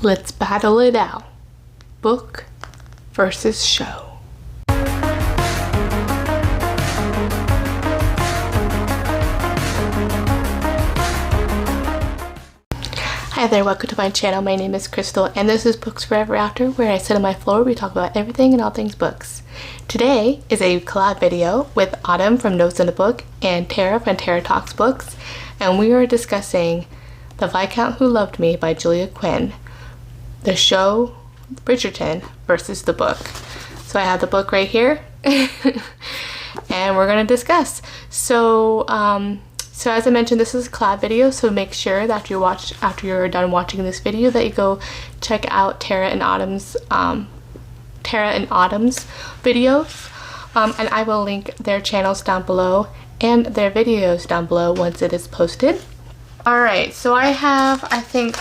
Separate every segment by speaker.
Speaker 1: Let's battle it out. Book versus show. Hi there, welcome to my channel. My name is Crystal and this is Books Forever After, where I sit on my floor. We talk about everything and all things books. Today is a collab video with Autumn from Notes in the Book and Tara from Tara Talks Books, and we are discussing The Viscount Who Loved Me by Julia Quinn, the show Bridgerton versus the book. So I have the book right here and we're going to discuss. So as I mentioned, this is a collab video, so make sure that after you're done watching this video that you go check out Tara and Autumn's videos, and I will link their channels down below and their videos down below once it is posted. Alright, so I have, I think,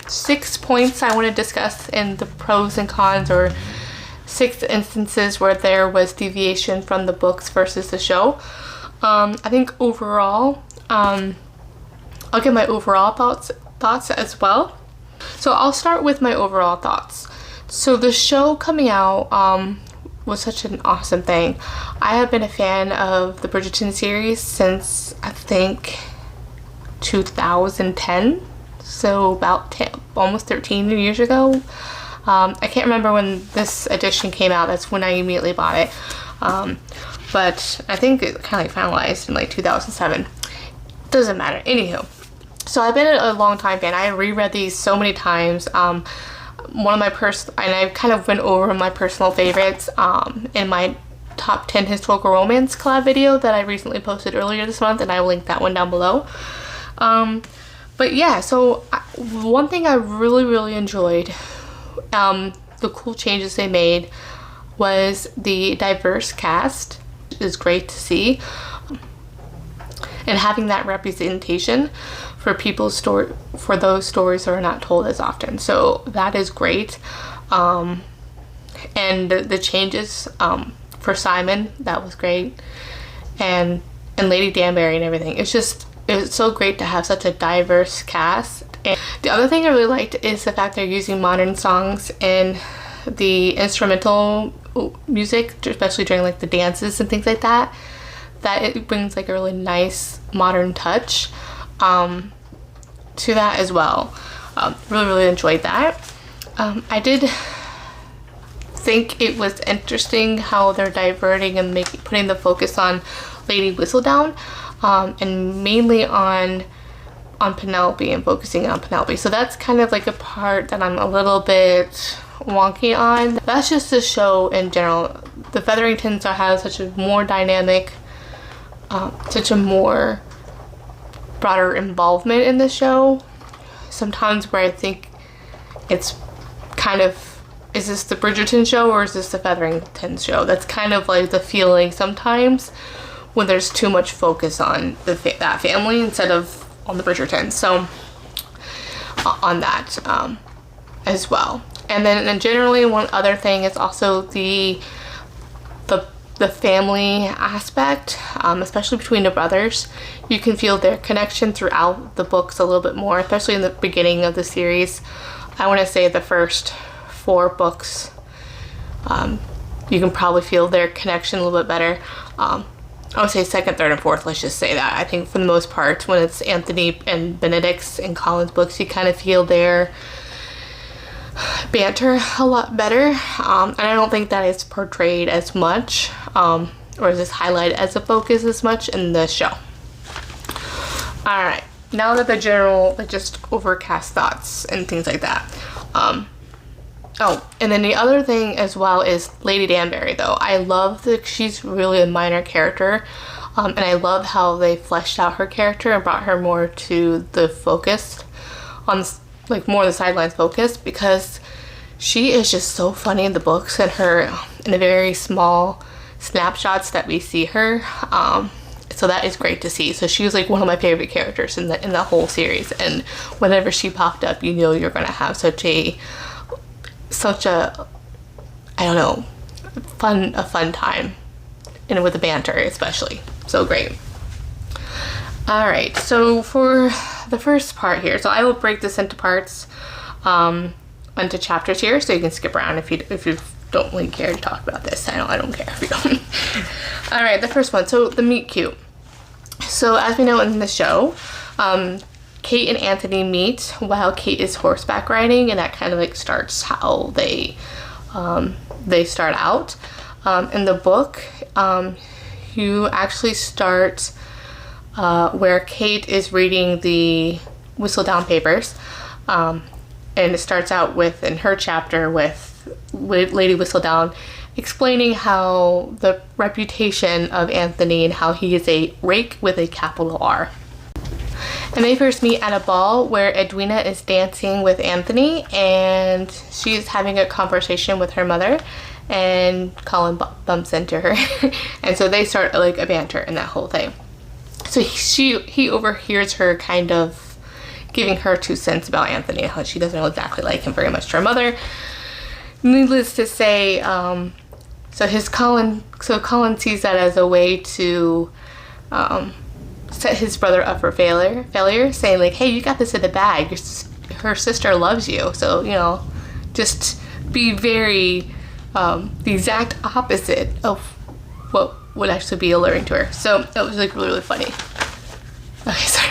Speaker 1: 6 points I want to discuss in the pros and cons, or 6 instances where there was deviation from the books versus the show. I think overall, I'll give my overall thoughts as well. So I'll start with my overall thoughts. So the show coming out was such an awesome thing. I have been a fan of the Bridgerton series since I think 2010, so about almost 13 years ago. I can't remember when this edition came out. That's when I immediately bought it. But I think it kind of finalized in like 2007. Doesn't matter. Anywho, so I've been a long time fan. I reread these so many times. And I kind of went over my personal favorites in my top 10 historical romance collab video that I recently posted earlier this month, and I will link that one down below. But yeah, so one thing I really enjoyed, the cool changes they made, was the diverse cast. Is great to see, and having that representation for those stories that are not told as often. So that is great. And the changes for Simon, that was great, and Lady Danbury and everything. It's so great to have such a diverse cast. And the other thing I really liked is the fact they're using modern songs in the instrumental music, especially during like the dances and things like that. That it brings like a really nice modern touch to that as well. Really enjoyed that. I did think it was interesting how they're diverting and putting the focus on Lady Whistledown, and mainly on Penelope, and focusing on Penelope. So that's kind of like a part that I'm a little bit wonky on. That's just the show in general. The Featheringtons have such a more dynamic, such a more broader involvement in the show. Sometimes where I think it's kind of, is this the Bridgerton show or is this the Featheringtons show? That's kind of like the feeling sometimes when there's too much focus on that family instead of on the Bridgertons. So on that as well. And then generally, one other thing is also the family aspect, especially between the brothers. You can feel their connection throughout the books a little bit more, especially in the beginning of the series. I want to say the first 4 books, you can probably feel their connection a little bit better. I would say second, third, and fourth, let's just say that. I think for the most part, when it's Anthony and Benedict's and Colin's books, you kind of feel their banter a lot better, and I don't think that is portrayed as much, or is this highlighted as a focus as much in the show. Alright, now that the general, like, just overcast thoughts and things like that. Oh, and then the other thing as well is Lady Danbury, though. I love that she's really a minor character, and I love how they fleshed out her character and brought her more to the focus, on like more the sidelines focus, because she is just so funny in the books, and in the very small snapshots that we see her. So that is great to see. So she was like one of my favorite characters in the whole series, and whenever she popped up, you know you're gonna have such a I don't know, a fun time, and with the banter especially. So great. Alright, so for the first part here, so I will break this into parts. onto chapters here, so you can skip around if you don't really care to talk about this. I don't care if you don't. All right, the first one. So the meet cute. So as we know in the show, Kate and Anthony meet while Kate is horseback riding, and that kind of like starts how they start out. In the book, you actually start where Kate is reading the Whistledown Papers, and it starts out with, in her chapter, with Lady Whistledown explaining how the reputation of Anthony and how he is a rake with a capital R. And they first meet at a ball where Edwina is dancing with Anthony, and she's having a conversation with her mother, and Colin bumps into her. And so they start like a banter in that whole thing. So he overhears her kind of giving her 2 cents about Anthony, how she doesn't exactly like him very much to her mother. Needless to say, Colin sees that as a way to set his brother up for failure, saying like, hey, you got this in the bag, her sister loves you, so, you know, just be very the exact opposite of what would actually be alluring to her. So that was like really, really funny. Okay, sorry.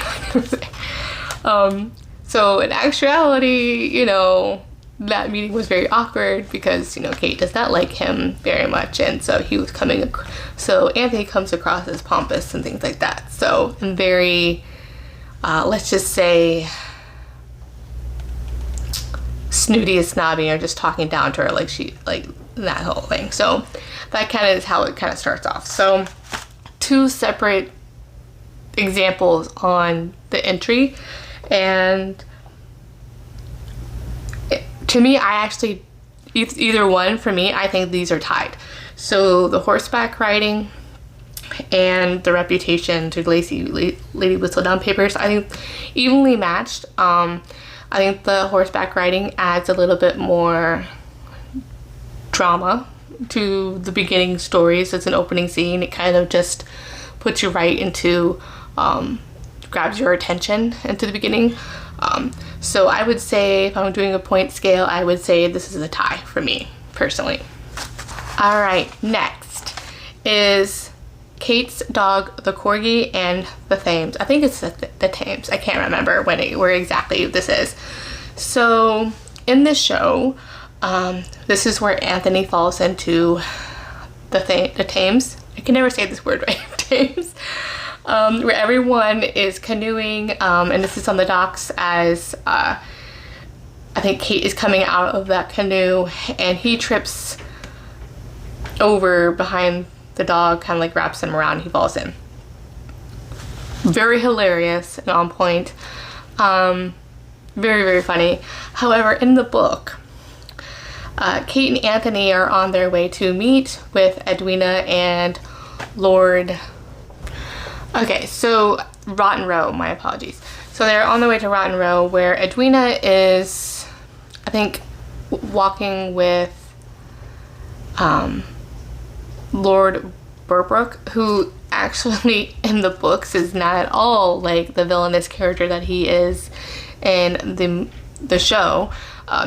Speaker 1: So in actuality, you know, that meeting was very awkward because, you know, Kate does not like him very much, and so Anthony comes across as pompous and things like that. So, and very, let's just say, snooty and snobby, or just talking down to her, like that whole thing. So that kind of is how it kind of starts off. So 2 separate examples on the entry, and to me, I actually, either one for me, I think these are tied. So the horseback riding and the reputation to Lady Whistledown Papers, I think evenly matched. I think the horseback riding adds a little bit more drama to the beginning stories. It's an opening scene. It kind of just puts you right into, grabs your attention into the beginning. So I would say, if I'm doing a point scale, I would say this is a tie for me, personally. All right, next is Kate's dog, the Corgi, and the Thames. I think it's the Thames. I can't remember where exactly this is. So in this show, this is where Anthony falls into the Thames. I can never say this word right, Thames. Where everyone is canoeing, and this is on the docks as I think Kate is coming out of that canoe, and he trips over behind the dog, kind of like wraps him around, he falls in. Very hilarious and on point. Very, very funny. However, in the book, Kate and Anthony are on their way to meet with Edwina and Lord... Okay, so Rotten Row, my apologies. So they're on the way to Rotten Row, where Edwina is, I think, walking with Lord Burbrook, who actually in the books is not at all like the villainous character that he is in the show.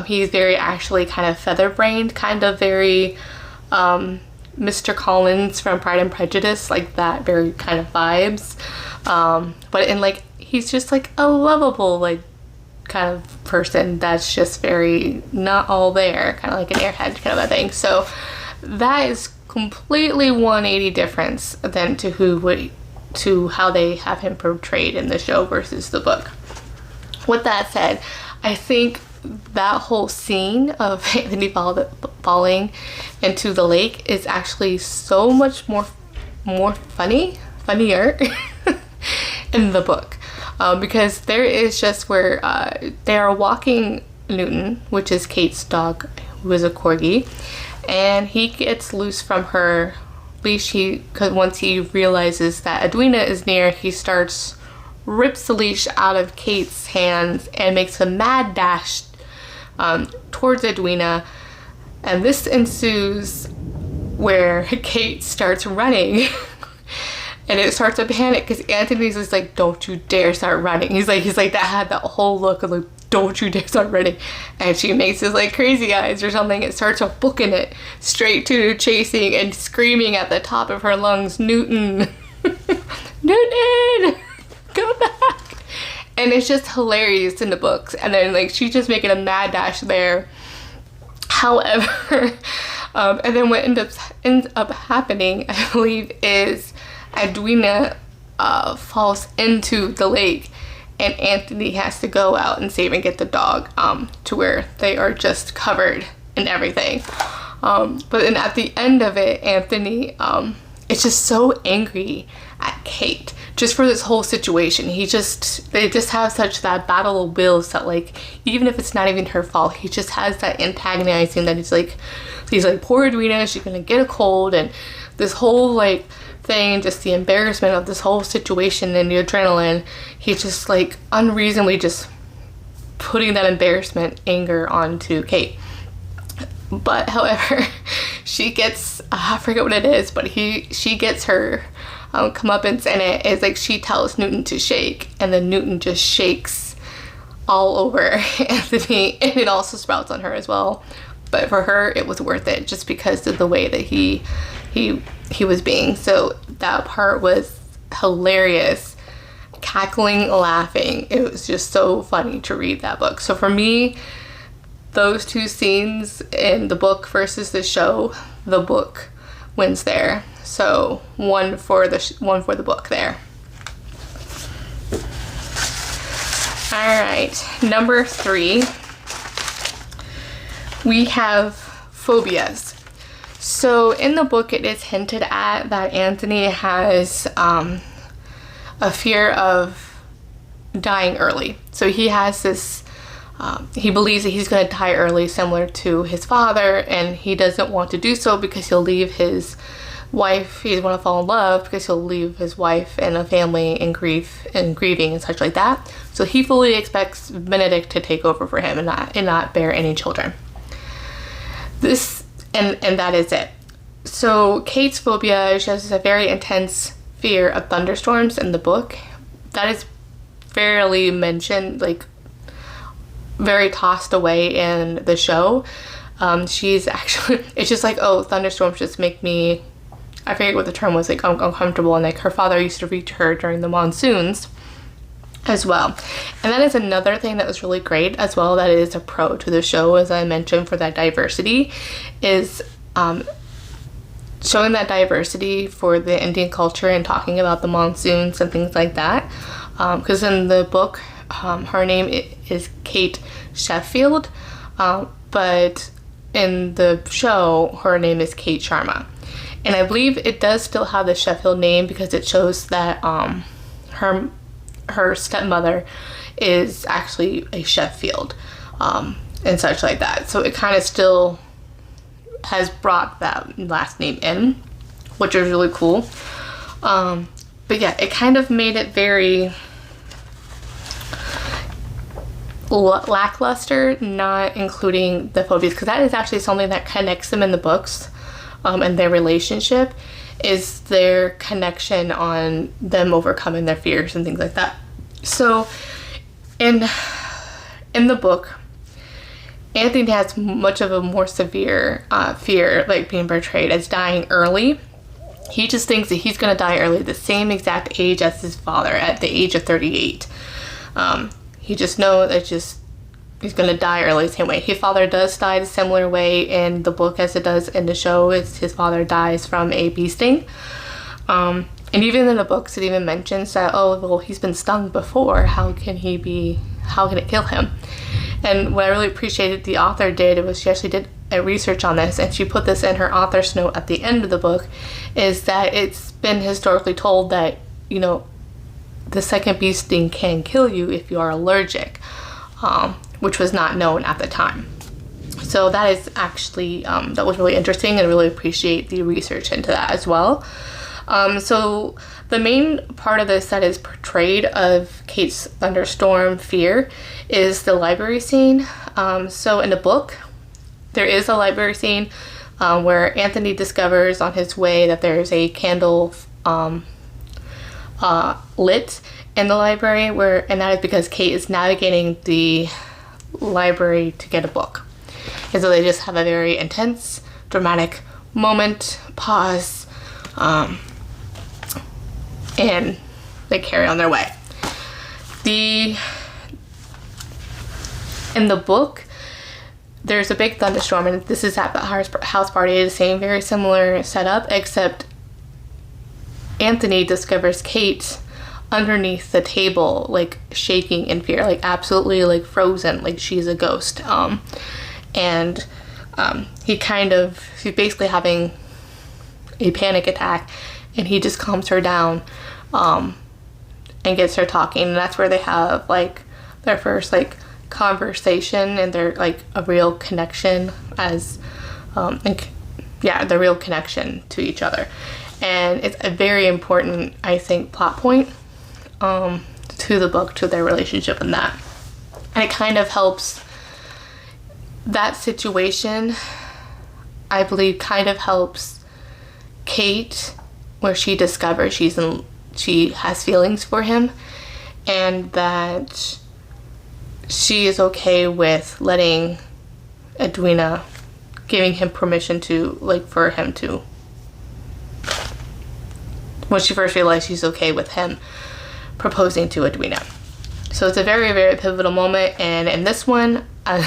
Speaker 1: He's very actually kind of feather-brained, kind of very Mr. Collins from Pride and Prejudice, like that very kind of vibes. But in like, he's just like a lovable like kind of person that's just very not all there, kind of like an airhead kind of a thing. So that is completely 180 difference than to how they have him portrayed in the show versus the book. With that said, I think that whole scene of Anthony falling into the lake is actually so much more funnier in the book, because there is just where they are walking Newton, which is Kate's dog, who is a corgi, and he gets loose from her leash. Because once he realizes that Edwina is near, he rips the leash out of Kate's hands and makes a mad dash towards Edwina, and this ensues where Kate starts running and it starts a panic because Anthony's just like, don't you dare start running. He's like that had that whole look of like, don't you dare start running. And she makes this like crazy eyes or something and starts booking it straight to chasing and screaming at the top of her lungs, Newton, Newton, go back. And it's just hilarious in the books. And then like she's just making a mad dash there. However, and then what ends up happening, I believe, is Edwina falls into the lake, and Anthony has to go out and save and get the dog to where they are just covered in everything. But then at the end of it, Anthony is just so angry at Kate just for this whole situation. They just have such that battle of wills that like, even if it's not even her fault, he just has that antagonizing that he's like, poor Edwina, she's gonna get a cold, and this whole like thing, just the embarrassment of this whole situation and the adrenaline, he's just like unreasonably just putting that embarrassment, anger onto Kate. But however, she gets, I forget what it is, but she gets her comeuppance in it. Is like she tells Newton to shake, and then Newton just shakes all over Anthony, and it also sprouts on her as well. But for her, it was worth it just because of the way that he was being. So that part was hilarious, cackling, laughing. It was just so funny to read that book. So for me, those two scenes in the book versus the show, the book wins there. So one for the book there. All right, number 3, we have Phobias. So in the book, it is hinted at that Anthony has a fear of dying early. So he has this, he believes that he's going to die early, similar to his father, and he doesn't want to do so because he'll leave his wife, he doesn't want to fall in love because he'll leave his wife and a family in grief and grieving and such like that. So he fully expects Benedict to take over for him and not bear any children. And that is it. So Kate's phobia, she has a very intense fear of thunderstorms in the book. That is fairly mentioned, like very tossed away in the show. She's actually, it's just like, oh, thunderstorms just make me, I forget what the term was, like uncomfortable, and like her father used to read to her during the monsoons as well. And that is another thing that was really great as well, that is a pro to the show, as I mentioned, for that diversity, is showing that diversity for the Indian culture and talking about the monsoons and things like that. Because in the book, her name is Kate Sheffield, but in the show, her name is Kate Sharma. And I believe it does still have the Sheffield name because it shows that her stepmother is actually a Sheffield, and such like that. So it kind of still has brought that last name in, which is really cool. But yeah, it kind of made it very lackluster, not including the phobias, because that is actually something that connects them in the books, and their relationship is their connection on them overcoming their fears and things like that. So in the book, Anthony has much of a more severe fear, like being portrayed as dying early. He just thinks that he's going to die early, the same exact age as his father, at the age of 38. He just knows that he's going to die early the same way. His father does die the similar way in the book as it does in the show. His father dies from a bee sting. And even in the books, it even mentions that, oh, well, he's been stung before. How can it kill him? And what I really appreciated the author did was she actually did a research on this, and she put this in her author's note at the end of the book, is that it's been historically told that, you know, the second bee sting can kill you if you are allergic, which was not known at the time. So that is actually, that was really interesting, and I really appreciate the research into that as well. So the main part of this that is portrayed of Kate's thunderstorm fear is the library scene. So in the book, there is a library scene where Anthony discovers on his way that there's a candle lit in the library, and that is because Kate is navigating the library to get a book. And so they just have a very intense, dramatic moment, pause, and they carry on their way. In the book, there's a big thunderstorm, and this is at the house party. The same, very similar setup, except Anthony discovers Kate underneath the table, like shaking in fear, like absolutely like frozen, like she's a ghost. He's basically having a panic attack, and he just calms her down and gets her talking, and that's where they have like their first like conversation, and they're like a real connection as the real connection to each other. And it's a very important, I think, plot point to the book, to their relationship, and that. And it kind of helps that situation, I believe, kind of helps Kate, where she discovers she has feelings for him, and that she is okay with letting Edwina, giving him permission to, like, for him to, when she first realized she's okay with him proposing to Edwina. So it's a very, very pivotal moment, and in this one, I'm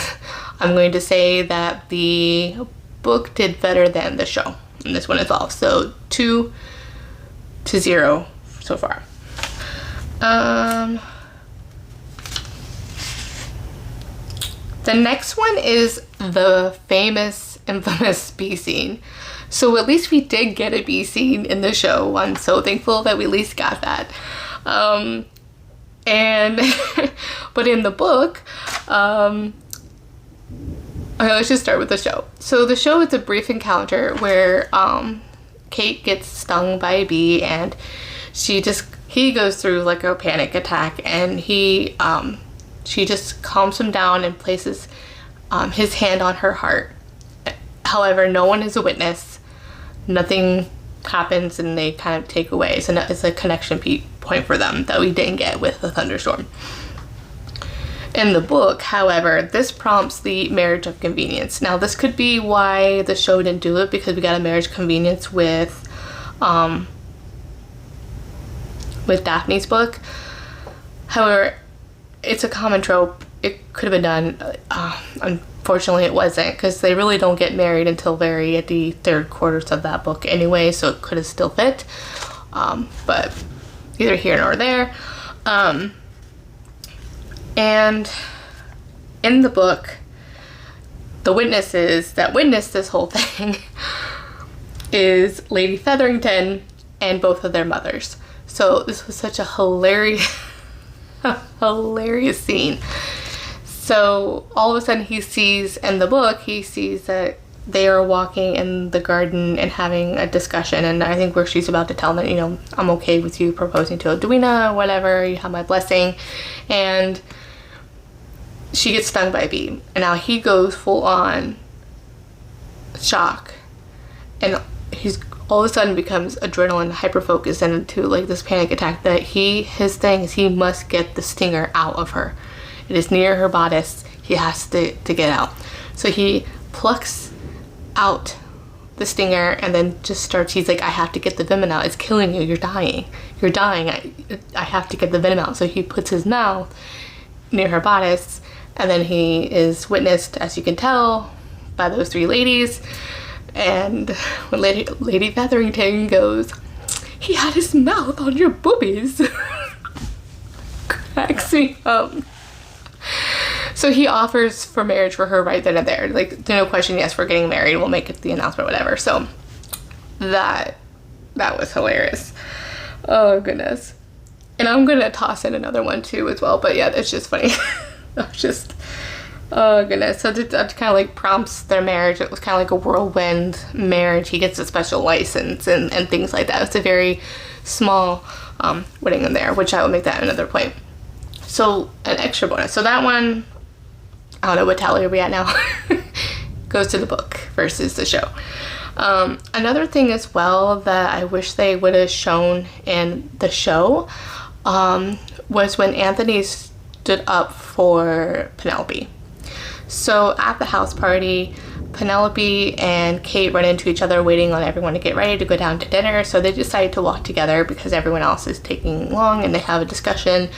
Speaker 1: going to say that the book did better than the show in this one as well. So 2-0 so far. The next one is the famous, infamous bee scene. So at least we did get a bee scene in the show. I'm so thankful that we at least got that. But in the book, okay, let's just start with the show. So the show is a brief encounter where Kate gets stung by a bee, and he goes through like a panic attack, and she just calms him down and places his hand on her heart. However, no one is a witness. Nothing happens, and they kind of take away. So it's a connection point for them that we didn't get with the thunderstorm. In the book, however, this prompts the marriage of convenience. Now, this could be why the show didn't do it, because we got a marriage of convenience with Daphne's book. However, it's a common trope. It could have been done. Unfortunately, it wasn't, because they really don't get married until at the third quarters of that book anyway, so it could have still fit. But either here nor there. And in the book, the witnesses that witnessed this whole thing is Lady Featherington and both of their mothers. So this was such a hilarious scene. So all of a sudden he sees that they are walking in the garden and having a discussion, and I think where she's about to tell them, I'm okay with you proposing to Edwina, whatever, you have my blessing. And she gets stung by a bee, and now he goes full on shock, and he's all of a sudden becomes adrenaline hyper focused and into like this panic attack that his thing is he must get the stinger out of her. It is near her bodice. He has to get out. So he plucks out the stinger and then just starts, he's like, I have to get the venom out. It's killing you. You're dying. I have to get the venom out. So he puts his mouth near her bodice, and then he is witnessed, as you can tell, by those three ladies. And when Lady Featherington goes, he had his mouth on your boobies. Cracks me up. So he offers for marriage for her right then and there. Like, there's no question, yes, we're getting married. We'll make it the announcement, whatever. So that was hilarious. Oh, goodness. And I'm going to toss in another one, too, as well. But, yeah, it's just funny. Oh, goodness. So that kind of, like, prompts their marriage. It was kind of like a whirlwind marriage. He gets a special license and things like that. It's a very small wedding in there, which I will make that another point. So, an extra bonus. So that one, I don't know what tally are we at now, goes to the book versus the show. Another thing as well that I wish they would have shown in the show was when Anthony stood up for Penelope. So at the house party, Penelope and Kate run into each other waiting on everyone to get ready to go down to dinner. So they decide to walk together because everyone else is taking long, and they have a discussion.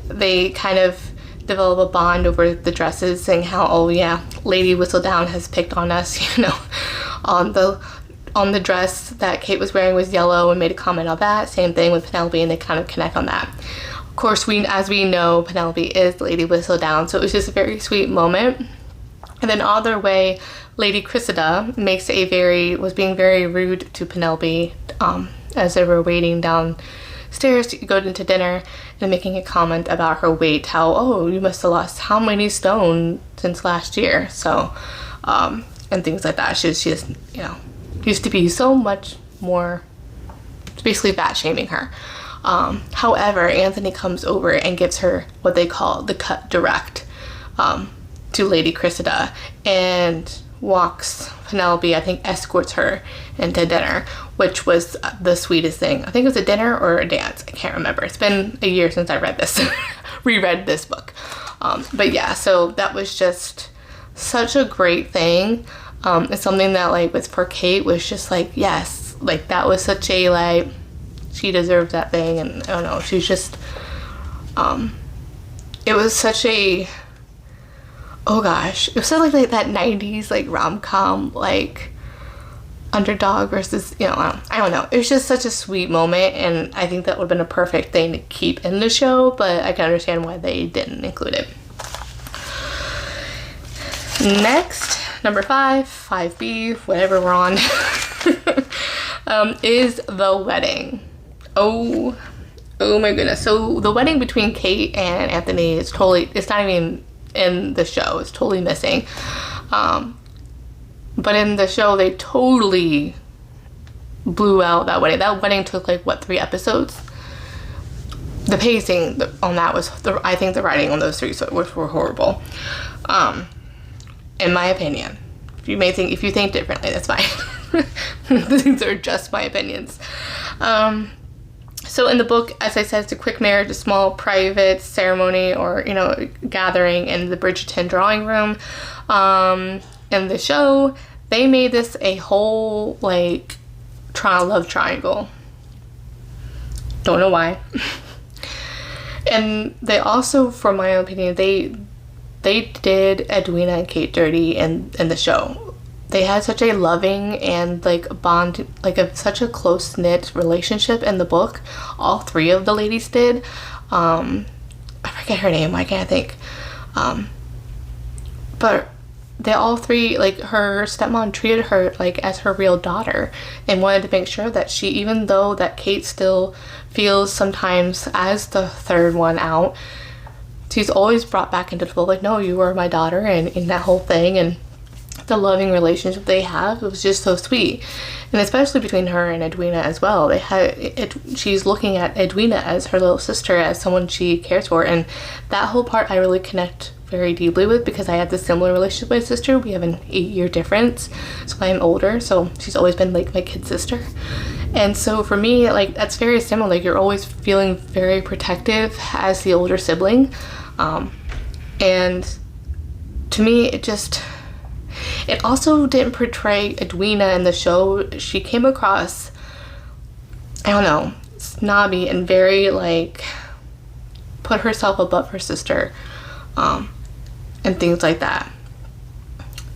Speaker 1: They kind of develop a bond over the dresses, saying how, oh yeah, Lady Whistledown has picked on us, you know. On the dress that Kate was wearing was yellow and made a comment on that. Same thing with Penelope, and they kind of connect on that. Of course, as we know, Penelope is Lady Whistledown, so it was just a very sweet moment. And then on their way, Lady Cressida was being very rude to Penelope as they were waiting downstairs to go into dinner, and making a comment about her weight, how, oh, you must have lost how many stone since last year, so and things like that. She's you know, used to be so much more, basically fat shaming her. However, Anthony comes over and gives her what they call the cut direct to Lady Cressida, and walks Penelope, I think escorts her into dinner, which was the sweetest thing. I think it was a dinner or a dance, I can't remember. It's been a year since I read this, reread this book. But yeah, so that was just such a great thing. It's something that, like, for Kate was just like, yes, like that was such a, like, she deserved that thing. And I don't know, she's just it was such a, oh gosh, it was so like that 90s like rom-com, like underdog versus, you know, I don't know, it was just such a sweet moment, and I think that would have been a perfect thing to keep in the show, but I can understand why they didn't include it. Next, number 5B, whatever we're on, is the wedding. Oh my goodness. So the wedding between Kate and Anthony is totally, it's not even in the show, it's totally missing. But in the show, they totally blew out that wedding. That wedding took like, what, 3 episodes? The pacing on that was, I think the writing on those 3 were horrible. In my opinion. If you think differently, that's fine. These are just my opinions. So in the book, as I said, it's a quick marriage, a small private ceremony or, you know, gathering in the Bridgerton drawing room. In the show, they made this a whole, like, love triangle. Don't know why. And they also, for my opinion, they did Edwina and Kate dirty in the show. They had such a loving and like bond, like such a close-knit relationship in the book. All 3 of the ladies did. I forget her name, I can't think. But they all 3, like, her stepmom treated her like as her real daughter, and wanted to make sure that she, even though that Kate still feels sometimes as the third one out, she's always brought back into the fold, like, no, you are my daughter, and in that whole thing, and the loving relationship they have, it was just so sweet. And especially between her and Edwina as well, she's looking at Edwina as her little sister, as someone she cares for, and that whole part I really connect very deeply with, because I had this similar relationship with my sister. We have an 8-year difference, so I'm older, so she's always been like my kid sister. And so for me, like, that's very similar. Like, you're always feeling very protective as the older sibling. And to me, it also didn't portray Edwina in the show. She came across, I don't know, snobby and very, like, put herself above her sister, and things like that.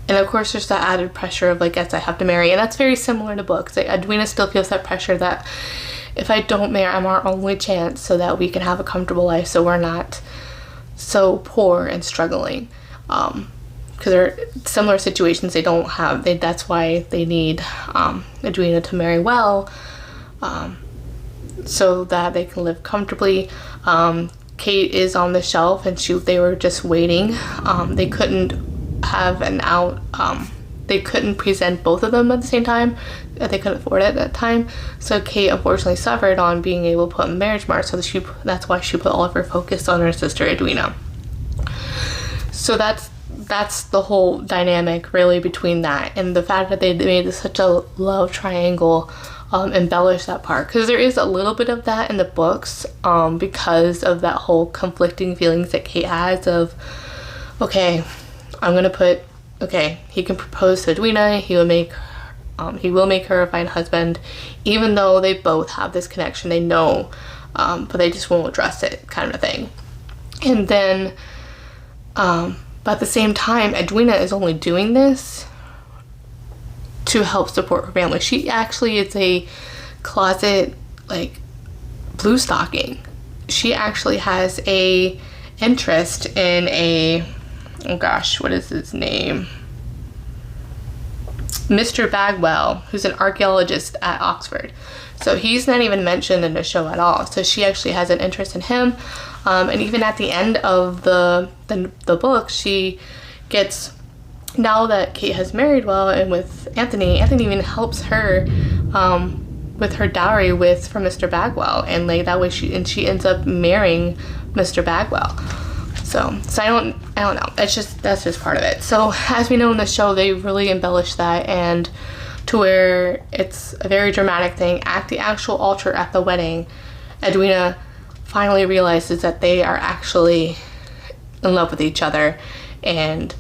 Speaker 1: And of course, there's that added pressure of, like, yes, I have to marry, and that's very similar to books. Like, Edwina still feels that pressure that if I don't marry, I'm our only chance so that we can have a comfortable life, so we're not so poor and struggling. Because there are similar situations they don't have. That's why they need Edwina to marry well, so that they can live comfortably. Kate is on the shelf, and they were just waiting. They couldn't have an out. They couldn't present both of them at the same time. They couldn't afford it at that time. So Kate unfortunately suffered on being able to put in marriage mark. So that's why she put all of her focus on her sister Edwina. So that's the whole dynamic really between that, and the fact that they made such a love triangle embellish that part, because there is a little bit of that in the books, because of that whole conflicting feelings that Kate has of, okay, I'm gonna put, okay, he can propose to Edwina, he will make her a fine husband, even though they both have this connection, they know, but they just won't address it, kind of a thing. And then, but at the same time, Edwina is only doing this to help support her family. She actually is a closet, like, blue stocking. She actually has a interest in a, oh gosh, what is his name? Mr. Bagwell, who's an archaeologist at Oxford. So he's not even mentioned in the show at all. So she actually has an interest in him. And even at the end of the book, she gets, now that Kate has married well and with Anthony even helps her with her dowry from Mr. Bagwell, and like that way she ends up marrying Mr. Bagwell. So I don't know. That's just part of it. So as we know in the show, they really embellish that, and to where it's a very dramatic thing. At the actual altar at the wedding, Edwina finally realizes that they are actually in love with each other, and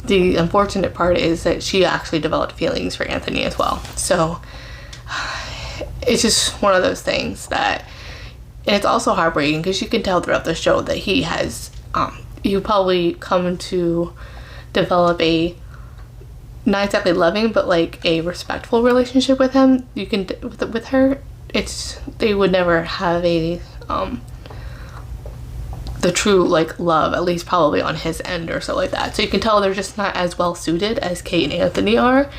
Speaker 1: the unfortunate part is that she actually developed feelings for Anthony as well. So it's just one of those things that, and it's also heartbreaking because you can tell throughout the show that he has, you probably come to develop a, not exactly loving, but like a respectful relationship with him. You can, with her, they would never have a, the true like love, at least probably on his end or so like that. So you can tell they're just not as well suited as Kate and Anthony are,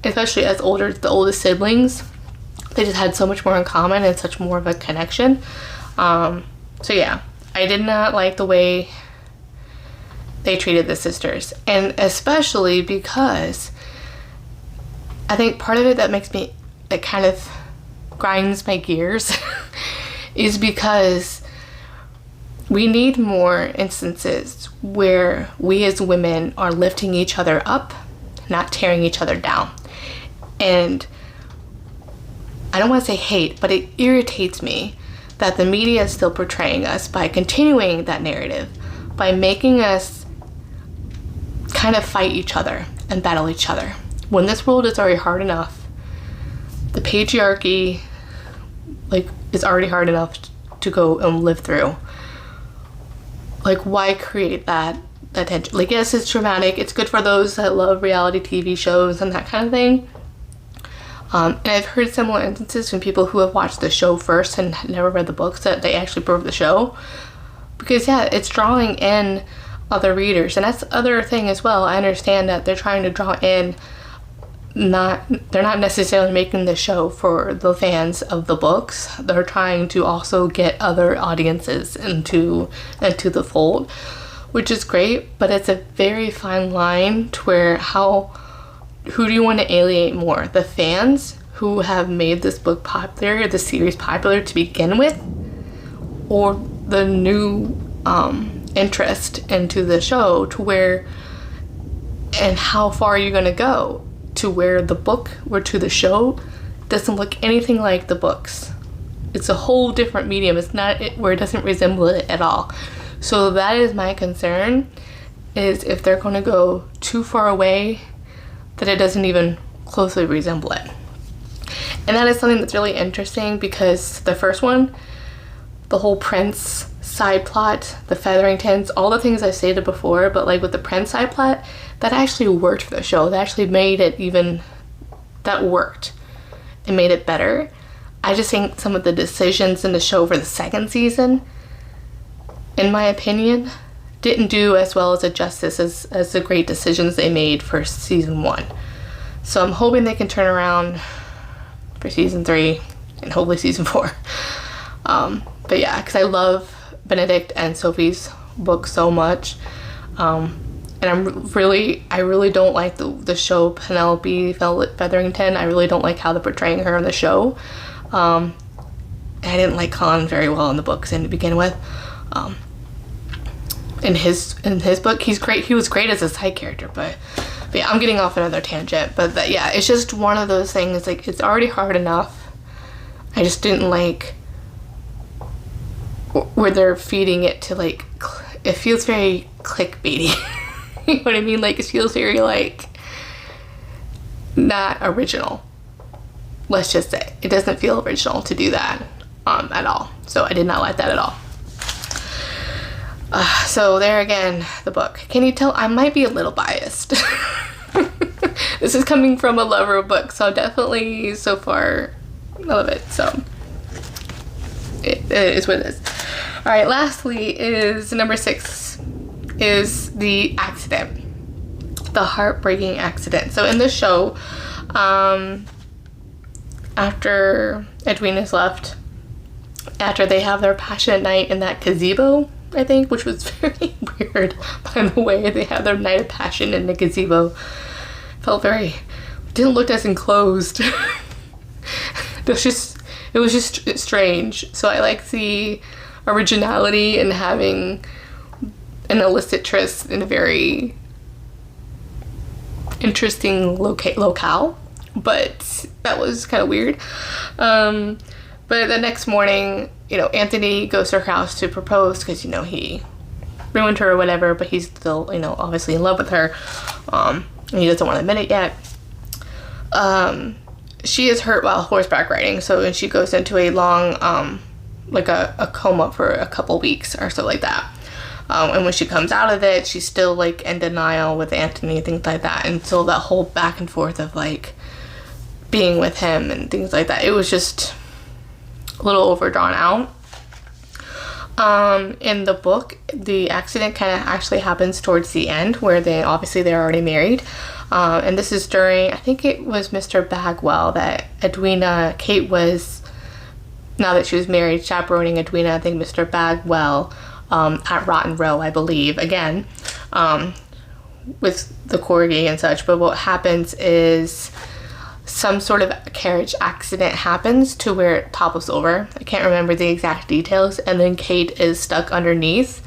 Speaker 1: especially as the oldest siblings. They just had so much more in common and such more of a connection. So yeah, I did not like the way they treated the sisters, and especially because I think part of it that makes me, it kind of grinds my gears is because we need more instances where we as women are lifting each other up, not tearing each other down. And I don't want to say hate, but it irritates me that the media is still portraying us by continuing that narrative, by making us kind of fight each other and battle each other. When this world is already hard enough, the patriarchy like is already hard enough to go and live through. Like, why create that tension? Like, yes, it's dramatic. It's good for those that love reality TV shows and that kind of thing. And I've heard similar instances from people who have watched the show first and never read the books that they actually broke the show. Because, yeah, it's drawing in other readers. And that's the other thing as well. I understand that they're trying to draw in, they're not necessarily making the show for the fans of the books. They're trying to also get other audiences into the fold, which is great, but it's a very fine line to where who do you want to alienate more? The fans who have made this book popular, the series popular to begin with, or the new interest into the show, to where, and how far are you going to go to where the book or to the show doesn't look anything like the books? It's a whole different medium. It's not where it doesn't resemble it at all. So that is my concern, is if they're going to go too far away that it doesn't even closely resemble it. And that is something that's really interesting, because the first one, the whole Prince side plot, the Featheringtons, all the things I've stated before, but like with the Prince side plot, that actually worked for the show. That actually made it that worked. It made it better. I just think some of the decisions in the show for the second season, in my opinion, didn't do as well as a justice as the great decisions they made for season 1. So I'm hoping they can turn around for season 3 and hopefully season 4. But yeah, because I love Benedict and Sophie's book so much. And I really don't like the show Penelope Featherington. I really don't like how they're portraying her in the show. I didn't like Colin very well in the books to begin with. In his book, he's great. He was great as a side character, but yeah, I'm getting off another tangent. But yeah, it's just one of those things. Like, it's already hard enough. I just didn't like where they're feeding it to, like, it feels very clickbaity. You know what I mean? Like, it feels very, like, not original. Let's just say. It doesn't feel original to do that at all. So I did not like that at all. So there again, the book. Can you tell I might be a little biased? This is coming from a lover of books, so definitely so far I love it. So it is what it is. All right, lastly is number 6 is the accident, the heartbreaking accident. So in the show, after Edwina's left, after they have their passionate night in that gazebo, I think, which was very weird, by the way, they had their night of passion in the gazebo. Felt very, didn't look as enclosed. It was just strange. So I like the originality in having an illicit tryst in a very interesting locale, but that was kind of weird. But the next morning, you know, Anthony goes to her house to propose because, you know, he ruined her or whatever, but he's still, you know, obviously in love with her. And he doesn't want to admit it yet. She is hurt while horseback riding, so she goes into a long, like a coma for a couple weeks or so like that. And when she comes out of it, she's still, like, in denial with Anthony, things like that. And so that whole back and forth of, like, being with him and things like that, it was just a little overdrawn out. In the book, the accident kind of actually happens towards the end, where they're already married. And this is during, I think it was Mr. Bagwell that Kate was, now that she was married, chaperoning Edwina, I think Mr. Bagwell, at Rotten Row, I believe, again, with the corgi and such. But what happens is some sort of carriage accident happens to where it topples over. I can't remember the exact details. And then Kate is stuck underneath.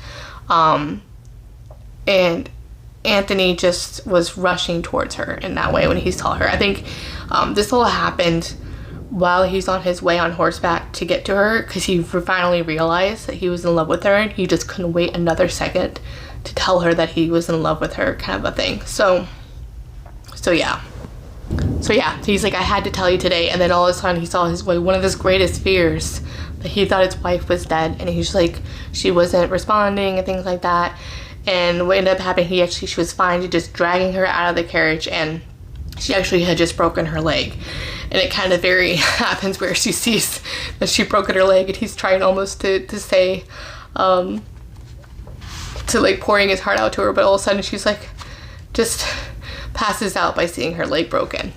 Speaker 1: And Anthony just was rushing towards her in that way when he saw her. I think this all happened while he's on his way on horseback to get to her, because he finally realized that he was in love with her, and he just couldn't wait another second to tell her that he was in love with her, kind of a thing. So yeah, he's like, I had to tell you today. And then all of a sudden he saw one of his greatest fears, that he thought his wife was dead, and he's like, she wasn't responding and things like that. And what ended up happening, she was fine. He just dragging her out of the carriage, and she actually had just broken her leg. And it kind of very happens where she sees that she broken her leg, and he's trying almost to say, to like pouring his heart out to her, but all of a sudden she's like, just passes out by seeing her leg broken.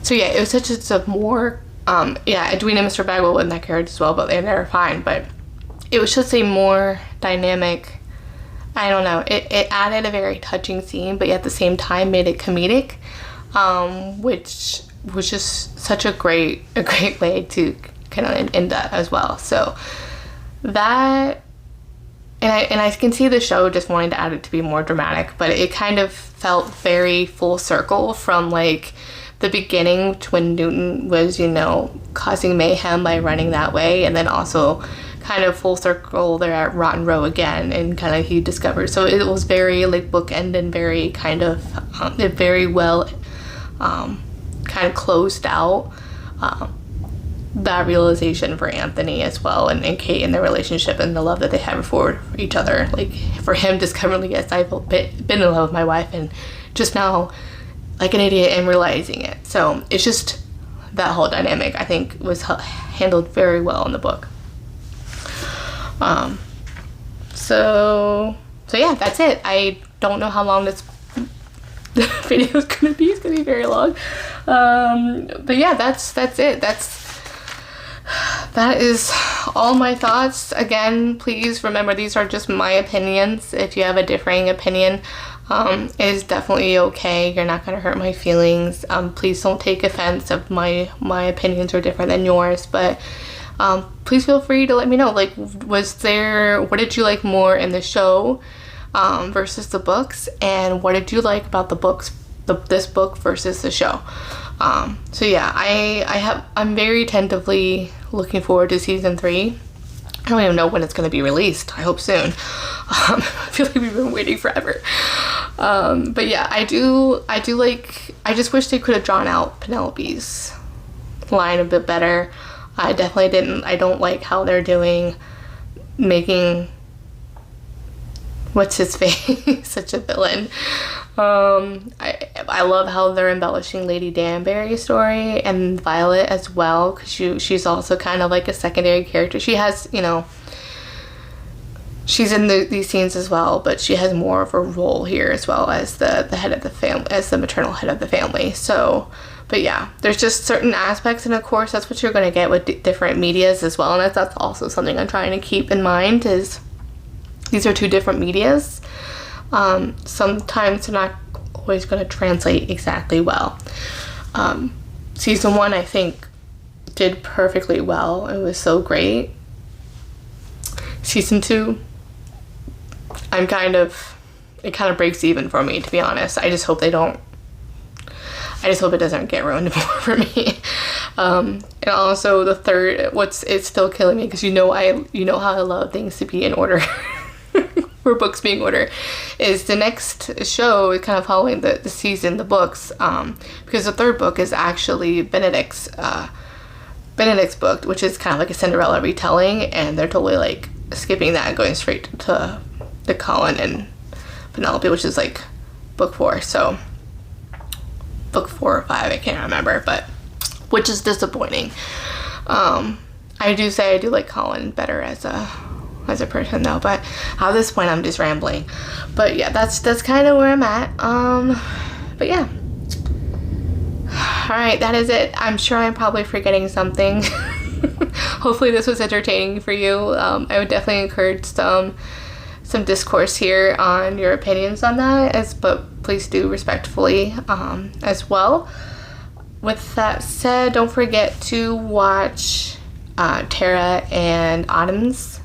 Speaker 1: So yeah, it was such a more, Edwina and Mr. Bagwell were in that carriage as well, but they were fine. But it was just a more dynamic, I don't know, it added a very touching scene, but yet at the same time made it comedic, which was just such a great way to kind of end that as well. So that, and I can see the show just wanting to add it to be more dramatic, but it kind of felt very full circle from like the beginning to when Newton was, you know, causing mayhem by running that way, and then also kind of full circle there at Rotten Row again, and kind of he discovered. So it was very like bookend and very kind of very well kind of closed out that realization for Anthony as well, and Kate and their relationship and the love that they have for each other. Like for him discovering, yes, I've been in love with my wife, and just now like an idiot and realizing it. So it's just that whole dynamic, I think, was handled very well in the book. So yeah, that's it. I don't know how long this video is gonna be. It's gonna be very long. But yeah, that's it. That is all my thoughts. Again, please remember, these are just my opinions. If you have a differing opinion, it is definitely okay. You're not gonna hurt my feelings. Please don't take offense if my opinions are different than yours, but please feel free to let me know, like, what did you like more in the show versus the books, and what did you like about the books, this book versus the show. So yeah, I'm very tentatively looking forward to season 3. I don't even know when it's going to be released. I hope soon. I feel like we've been waiting forever. But yeah, I do like, I just wish they could have drawn out Penelope's line a bit better. I don't like how they're making what's his face such a villain. I love how they're embellishing Lady Danbury's story and Violet as well, because she's also kind of like a secondary character. She has, you know, she's in these scenes as well, but she has more of a role here as well as the head of the family, as the maternal head of the family. So, but yeah, there's just certain aspects, and of course that's what you're going to get with different medias as well, and that's also something I'm trying to keep in mind, is these are two different medias. Sometimes they're not always going to translate exactly well. Season 1 I think did perfectly well. It was so great. Season 2, it kind of breaks even for me, to be honest. I just hope it doesn't get ruined more for me. And also the third, it's still killing me, because you know how I love things to be in order. For books being order, is the next show kind of following the season, the books, because the third book is actually Benedict's book, which is kind of like a Cinderella retelling, and they're totally like skipping that and going straight to the Colin and Penelope, which is like book 4. So book 4 or 5, I can't remember, but which is disappointing. I do say I do like Colin better as a person though, but at this point I'm just rambling. But yeah, that's kind of where I'm at. But yeah, all right, that is it. I'm sure I'm probably forgetting something. Hopefully this was entertaining for you. I would definitely encourage some discourse here on your opinions on that, but please do respectfully as well. With that said, don't forget to watch Tara and Autumn's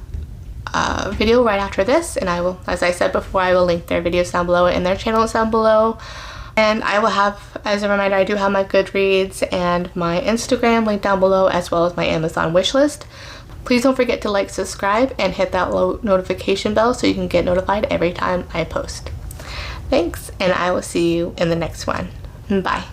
Speaker 1: video right after this, and I will, as I said before, I will link their videos down below and their channels down below. And I will have, as a reminder, I do have my Goodreads and my Instagram linked down below, as well as my Amazon wishlist. Please don't forget to like, subscribe, and hit that notification bell so you can get notified every time I post. Thanks, and I will see you in the next one. Bye.